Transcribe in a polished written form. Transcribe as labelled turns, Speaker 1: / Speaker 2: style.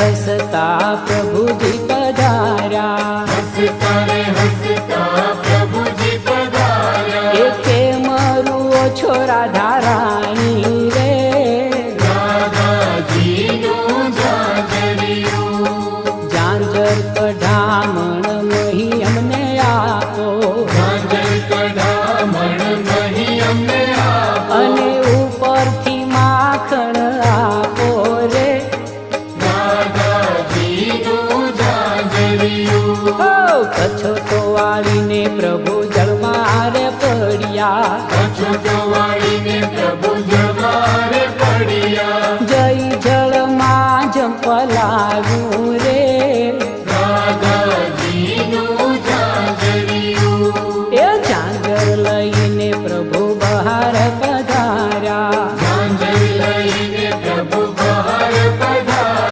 Speaker 1: હસતા પ્રભુજી પધાર્યા,
Speaker 2: હસતા રે હસતા પ્રભુજી પધાર્યા.
Speaker 1: એ કેમ રૂઓ છો રાધા રાણી રે,
Speaker 2: રાધાજીનું જાજરિયું.
Speaker 1: ઝાંઝર કઢામણ મહી અમને આપો,
Speaker 2: ઝાંઝર કઢામણ નહીં અમને આપો.
Speaker 1: અને ઉપરથી માખણ આપો રે,
Speaker 2: રાધાજીનું જાજરિયું.
Speaker 1: કચ્છો તો વાળીને પ્રભુ જળમાં રે પડ્યા,
Speaker 2: અછૂતો વાળીને પ્રભુ જવારે પડ્યા.
Speaker 1: જય જળમાં જંપલાવ્યું રે,